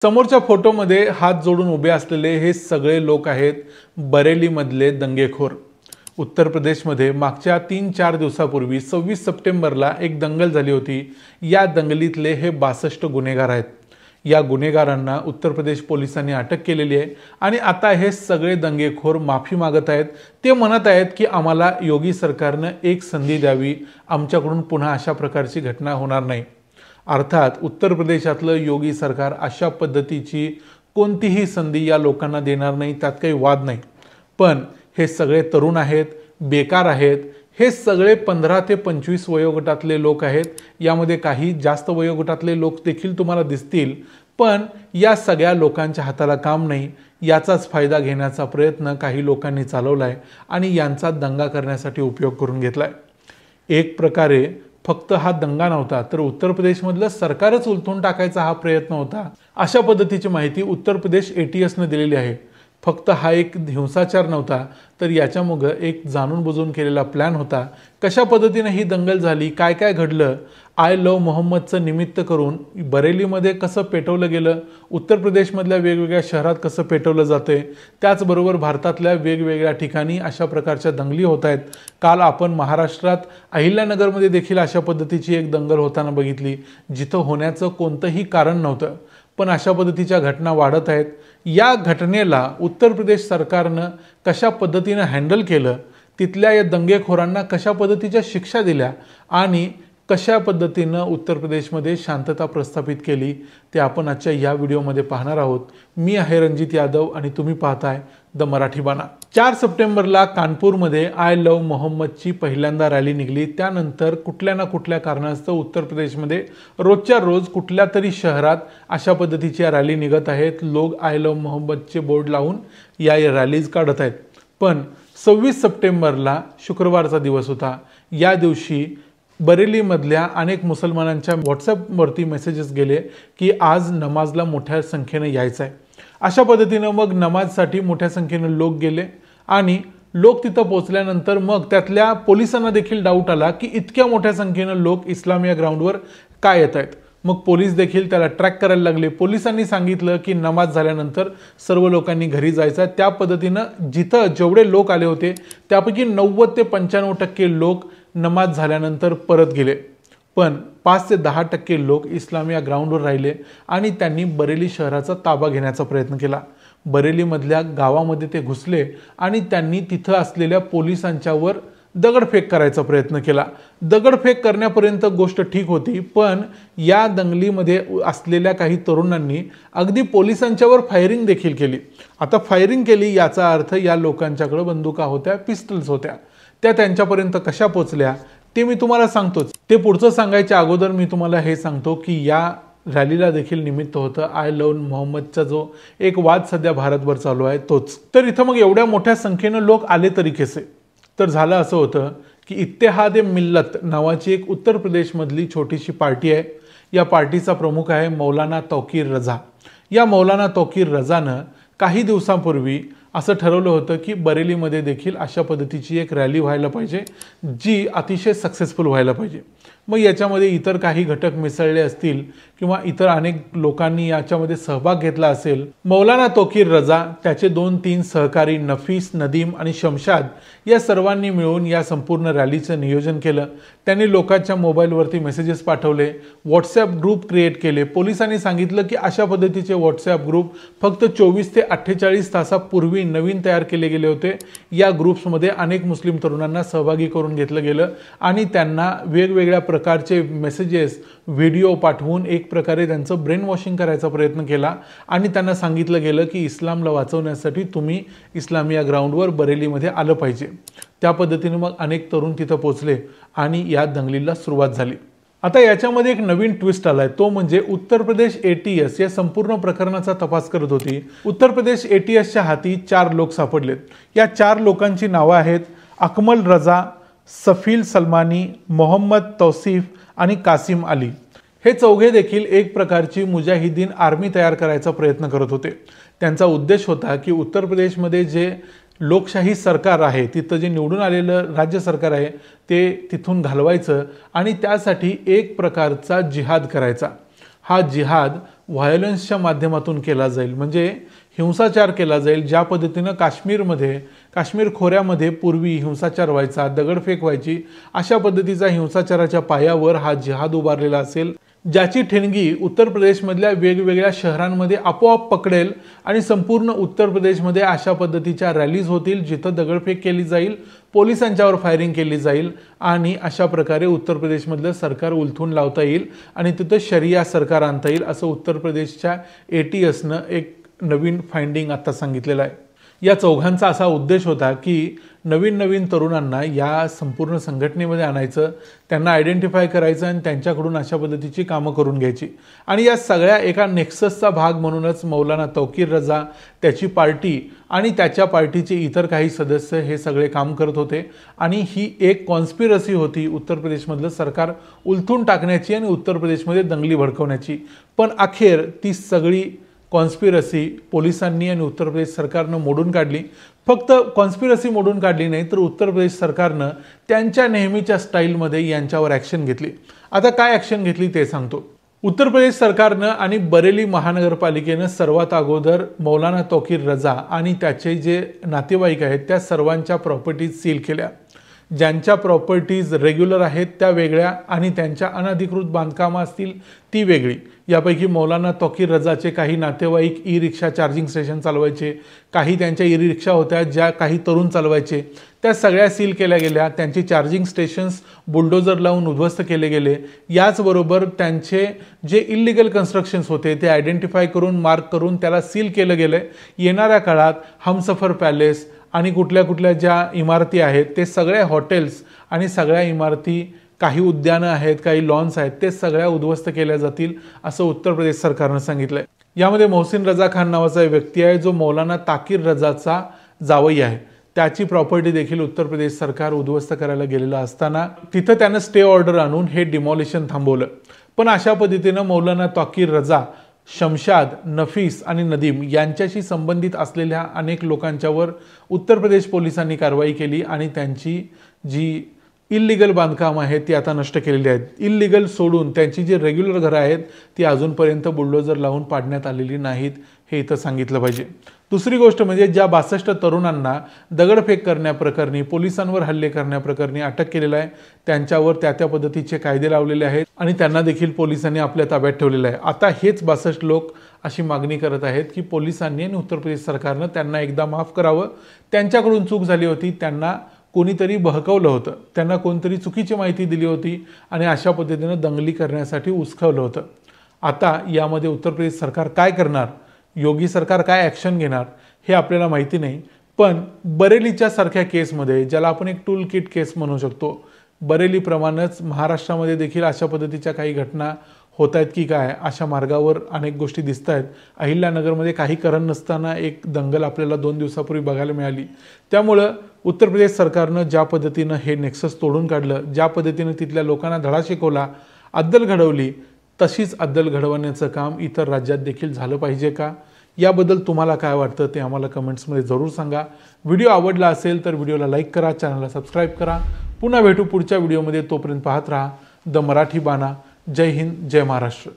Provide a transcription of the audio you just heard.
समोरच्या फोटोमध्ये हात जोडून उभे असलेले हे सगळे लोक आहेत बरेलीमधले दंगेखोर। उत्तर प्रदेशमध्ये मागच्या 3-4 दिवसापूर्वी 26 सप्टेंबरला एक दंगल झाली होती। या दंगलीतले हे 62 गुन्हेगार आहेत। या गुन्हेगारांना उत्तर प्रदेश पोलिसांनी अटक केलेली आहे आणि आता हे सगळे दंगेखोर माफी मागत आहेत। ते म्हणत आहेत की आम्हाला योगी सरकारने एक संधी द्यावी, आमच्याकडून पुन्हा अशा प्रकारची घटना होणार नाही। अर्थात उत्तर प्रदेशातलं योगी सरकार अशा पद्धतीची कोणतीही संधी या लोकांना देणार नाही, त्यात काही वाद नाही। पण हे सगळे तरुण आहेत, बेकार आहेत। हे सगळे 15 ते 25 वयोगटातले लोक आहेत। यामध्ये काही जास्त वयोगटातले लोक देखील तुम्हाला दिसतील, पण या सगळ्या लोकांच्या हाताला काम नाही। याचाच फायदा घेण्याचा प्रयत्न काही लोकांनी चालवलाय आणि यांचा दंगा करण्यासाठी उपयोग करून घेतलाय। एक प्रकारे फक्त हा दंगा नव्हता, तर उत्तर प्रदेशमधलं सरकारच उलथून टाकायचा हा प्रयत्न होता। अशा पद्धतीची माहिती उत्तर प्रदेश ATS ने दिलेली आहे। फक्त हा एक हिंसाचार नव्हता, तर याच्यामागे एक जाणून बुजून केलेला प्लॅन होता। कशा पद्धतीने ही दंगल झाली, काय काय घडलं, आय लव मोहम्मदचं निमित्त करून बरेलीमध्ये कसं पेटवलं गेलं, उत्तर प्रदेशमधल्या वेगवेगळ्या शहरात कसं पेटवलं जाते, त्याचबरोबर भारतातल्या वेगवेगळ्या ठिकाणी अशा प्रकारच्या दंगली होत आहेत। काल आपण महाराष्ट्रात अहिल्यानगरमध्ये देखील अशा पद्धतीची एक दंगल होताना बघितली, जिथं होण्याचं कोणतंही कारण नव्हतं, पण अशा पद्धतीच्या घटना वाढत आहेत। या घटनेला उत्तर प्रदेश सरकारनं कशा पद्धतीने हँडल केलं, तिथल्या या दंगेखोरांना कशा पद्धतीच्या शिक्षा दिल्या आणि कशा पद्धतीने उत्तर प्रदेशमध्ये शांतता प्रस्थापित केली, ते आपण आजच्या या व्हिडिओमध्ये पाहणार आहोत। मी आहे रणजित यादव आणि तुम्ही पाहताय द मराठी बाणा। 4 सप्टेंबरला कानपूरमध्ये आय लव मोहम्मदची पहिल्यांदा रॅली निघली। त्यानंतर कुठल्या ना कुठल्या कारणास्तव उत्तर प्रदेशमध्ये रोजच्या रोज कुठल्या तरी शहरात अशा पद्धतीच्या रॅली निघत आहेत। लोक आय लव मोहम्मदचे बोर्ड लावून या रॅलीज काढत आहेत। पण 26 सप्टेंबरला शुक्रवारचा दिवस होता। या दिवशी बरेलीमधल्या अनेक मुसलमानांच्या व्हॉट्सॲपवरती मेसेजेस गेले की आज नमाजला मोठ्या संख्येने यायचं आहे। अशा पद्धतीने मग नमाजसाठी मोठ्या संख्येने लोक गेले आणि लोक तिथं पोहोचल्यानंतर मग त्यातल्या पोलिसांना देखील डाऊट आला की इतक्या मोठ्या संख्येने लोक इस्लामिया ग्राउंडवर काय येत आहेत। मग पोलीस देखील त्याला ट्रॅक करायला लागले। पोलिसांनी सांगितलं की नमाज झाल्यानंतर सर्व लोकांनी घरी जायचं। त्या पद्धतीनं जिथं जेवढे लोक आले होते त्यापैकी 90 ते 95% लोक नमाज झाल्यानंतर परत गेले, पण 5 ते 10% लोक इस्लामिया ग्राउंडवर राहिले आणि त्यांनी बरेली शहराचा ताबा घेण्याचा प्रयत्न केला। बरेलीमधल्या गावामध्ये ते घुसले आणि त्यांनी तिथं असलेल्या पोलिसांच्यावर दगडफेक करायचा प्रयत्न केला। दगडफेक करण्यापर्यंत गोष्ट ठीक होती, पण या दंगलीमध्ये असलेल्या काही तरुणांनी अगदी पोलिसांच्यावर फायरिंग देखील केली। आता फायरिंग केली याचा अर्थ या लोकांच्याकडे बंदुका होत्या, पिस्टल्स होत्या। त्या त्यांच्यापर्यंत कशा पोहोचल्या ते मी तुम्हाला सांगतोच। ते पुढचं सांगायच्या अगोदर मी तुम्हाला हे सांगतो की या रॅलीला देखील निमित्त होतं आय लव मोहम्मदचा जो एक वाद सध्या भारतभर चालू आहे तोच। तर इथं मग एवढ्या मोठ्या संख्येने लोक आले तरी कसे? तर झालं असं होतं की इत्तेहाद-ए-मिल्लत नावाची एक उत्तर प्रदेशमधली छोटीशी पार्टी आहे। या पार्टीचा प्रमुख आहे मौलाना तौकीर रजा। या मौलाना तौकीर रजानं काही दिवसांपूर्वी असं ठरवलं होतं की बरेलीमध्ये देखील अशा पद्धतीची एक रॅली व्हायला पाहिजे, जी अतिशय सक्सेसफुल व्हायला पाहिजे। मग याच्यामध्ये इतर काही घटक मिसळले असतील किंवा इतर अनेक लोकांनी याच्यामध्ये सहभाग घेतला असेल। मौलाना तौकीर रजा, त्याचे 2-3 सहकारी नफीस, नदीम आणि शमशाद या सर्वांनी मिळून या संपूर्ण रॅलीचं नियोजन केलं। त्यांनी लोकांच्या मोबाईलवरती मेसेजेस पाठवले, व्हॉट्सॲप ग्रुप क्रिएट केले। पोलिसांनी सांगितलं की अशा पद्धतीचे व्हॉट्सॲप ग्रुप फक्त 24 ते 48 तासापूर्वी नवीन तयार केले गेले होते। या ग्रुप्समध्ये अनेक मुस्लिम तरुणांना सहभागी करून घेतलं गेलं आणि त्यांना वेगवेगळ्या प्रकारचे मेसेजेस, व्हिडिओ पाठवून एक प्रकारे त्यांचं ब्रेन वॉशिंग करायचा प्रयत्न केला आणि त्यांना सांगितलं गेलं की इस्लामला वाचवण्यासाठी तुम्ही इस्लामिया ग्राउंडवर बरेलीमध्ये आलं पाहिजे। त्या पद्धतीने मग अनेक तरुण तिथं पोहोचले आणि या दंगलीला सुरुवात झाली। आता याच्यामध्ये एक नवीन ट्विस्ट आलाय, तो म्हणजे उत्तर प्रदेश ATS या संपूर्ण प्रकरणाचा तपास करत होती। उत्तर प्रदेश ATSच्या हाती 4 लोक सापडलेत। या 4 लोकांची नावं आहेत अकमल रजा, सफील सलमानी, मोहम्मद तौसीफ आणि कासिम अली। हे चौघे देखील एक प्रकारची मुजाहिदीन आर्मी तयार करायचा प्रयत्न करत होते। त्यांचा उद्देश होता की उत्तर प्रदेशमध्ये जे लोकशाही सरकार आहे, तिथं जे निवडून आलेलं राज्य सरकार आहे ते तिथून घालवायचं आणि त्यासाठी एक प्रकारचा जिहाद करायचा। हा जिहाद व्हायोलन्सच्या माध्यमातून केला जाईल, म्हणजे हिंसाचार केला जाईल। ज्या पद्धतीनं काश्मीर खोऱ्यामध्ये पूर्वी हिंसाचार व्हायचा, दगडफेक व्हायची, अशा पद्धतीचा हिंसाचाराच्या पायावर हा जिहाद उभारलेला असेल, ज्याची ठिणगी उत्तर प्रदेशमधल्या वेगवेगळ्या शहरांमध्ये आपोआप पकडेल आणि संपूर्ण उत्तर प्रदेशमध्ये अशा पद्धतीच्या रॅलीज होतील जिथं दगडफेक केली जाईल, पोलिसांच्यावर फायरिंग केली जाईल आणि अशा प्रकारे उत्तर प्रदेशमधलं सरकार उलथून लावता येईल आणि तिथं शरिया सरकार आणता येईल, असं उत्तर प्रदेशच्या ATSनं एक नवीन फाइंडिंग आता सांगितलेलं आहे। या चौघांचा असा उद्देश होता की नवीन तरुणांना या संपूर्ण संघटनेमध्ये आणायचं, त्यांना आयडेंटिफाय करायचं आणि त्यांच्याकडून अशा पद्धतीची कामं करून घ्यायची। आणि या सगळ्या एका नेक्ससचा भाग म्हणूनच मौलाना तौकीर रजा, त्याची पार्टी आणि त्याच्या पार्टीचे इतर काही सदस्य हे सगळे काम करत होते आणि ही एक कॉन्स्पिरसी होती उत्तर प्रदेशमधलं सरकार उलथून टाकण्याची आणि उत्तर प्रदेशमध्ये दंगली भडकवण्याची। पण अखेर ती सगळी कॉन्स्पिरसी पोलिसांनी आणि उत्तर प्रदेश सरकारनं मोडून काढली। फक्त कॉन्स्पिरसी मोडून काढली नाही तर उत्तर प्रदेश सरकारनं त्यांच्या नेहमीच्या स्टाईलमध्ये यांच्यावर ॲक्शन घेतली। आता काय ॲक्शन घेतली ते सांगतो। उत्तर प्रदेश सरकारनं आणि बरेली महानगरपालिकेनं सर्वात अगोदर मौलाना तौकीर रजा आणि त्याचे जे नातेवाईक आहेत त्या सर्वांच्या प्रॉपर्टीज सील केल्या। ज्यांच्या प्रॉपर्टीज रेग्युलर आहेत त्या वेगळ्या आणि त्यांच्या अनधिकृत बांधकामं असतील ती वेगळी। यापैकी मौलाना तौकीर रजाचे काही नातेवाईक ई-रिक्षा चार्जिंग स्टेशन चालवायचे, काही त्यांच्या ई-रिक्षा होत्या ज्या काही तरुण चालवायचे, त्या सगळ्या सील केल्या गेल्या। त्यांची चार्जिंग स्टेशन्स बुलडोजर लावून उद्ध्वस्त केले गेले। याचबरोबर त्यांचे जे इल्लीगल कन्स्ट्रक्शन्स होते ते आयडेंटिफाय करून मार्क करून त्याला सील केलं गेलं। येणाऱ्या काळात हमसफर पॅलेस आणि कुठल्या ज्या इमारती आहेत ते सगळे हॉटेल्स आणि सगळ्या इमारती, काही उद्यानं आहेत, काही लॉन्स आहेत, ते सगळ्या उद्ध्वस्त केल्या जातील असं उत्तर प्रदेश सरकारनं सांगितलंय। यामध्ये मोहसिन रजा खान नावाचा एक व्यक्ती आहे जो मौलाना ताकीर रजाचा जावई आहे। त्याची प्रॉपर्टी देखील उत्तर प्रदेश सरकार उद्ध्वस्त करायला गेलेलं असताना तिथं त्यानं स्टे ऑर्डर आणून हे डिमॉलिशन थांबवलं। पण अशा पद्धतीनं मौलाना ताकीर रजा, शमशाद, नफीस आणि नदीम यांच्याशी संबंधित असलेल्या अनेक लोकांच्यावर उत्तर प्रदेश पोलिसांनी कारवाई केली आणि त्यांची जी इल्लीगल बांधकामं आहेत ती आता नष्ट केलेली आहेत। इल्लीगल सोडून त्यांची जी रेग्युलर घरं आहेत ती अजूनपर्यंत बुलडोजर लावून पाडण्यात आलेली नाहीत, हे इथं सांगितलं पाहिजे। दुसरी गोष्ट म्हणजे ज्या 62 तरुणांना दगडफेक करण्याप्रकरणी, पोलिसांवर हल्ले करण्याप्रकरणी अटक केलेलं आहे, त्यांच्यावर त्या पद्धतीचे कायदे लावलेले आहेत आणि त्यांना देखील पोलिसांनी आपल्या ताब्यात ठेवलेलं आहे। आता हेच 62 लोक अशी मागणी करत आहेत की पोलिसांनी आणि उत्तर प्रदेश सरकारनं त्यांना एकदा माफ करावं। त्यांच्याकडून चूक झाली होती, त्यांना कोणीतरी बहकवलं होतं, त्यांना कोणतरी चुकीची माहिती दिली होती आणि अशा पद्धतीनं दंगली करण्यासाठी उस्कवलं होतं। आता यामध्ये उत्तर प्रदेश सरकार काय करणार, योगी सरकार काय ॲक्शन घेणार हे आपल्याला माहिती नाही। पण बरेलीच्या सारख्या केसमध्ये, ज्याला आपण एक टूल किट केस म्हणू शकतो, बरेलीप्रमाणेच महाराष्ट्रामध्ये देखील अशा पद्धतीच्या काही घटना होत आहेत की काय, अशा मार्गावर अनेक गोष्टी दिसत आहेत। अहिल्यानगरमध्ये काही कारण नसताना एक दंगल आपल्याला 2 दिवसापूर्वी बघायला मिळाली। त्यामुळं उत्तर प्रदेश सरकारनं ज्या पद्धतीनं हे नेक्सस तोडून काढलं, ज्या पद्धतीनं तिथल्या लोकांना धडा शिकवला, अद्दल घडवली, तशीच अद्दल घडवण्याचं काम इतर राज्यात देखील झालं पाहिजे का? याबद्दल तुम्हाला काय वाटतं ते आम्हाला कमेंट्समध्ये जरूर सांगा। व्हिडिओ आवडला असेल तर व्हिडिओला लाईक करा, चॅनलला सबस्क्राईब करा। पुन्हा भेटू पुढच्या व्हिडिओमध्ये, तोपर्यंत पाहत राहा द मराठी बाणा। जय हिंद, जय महाराष्ट्र।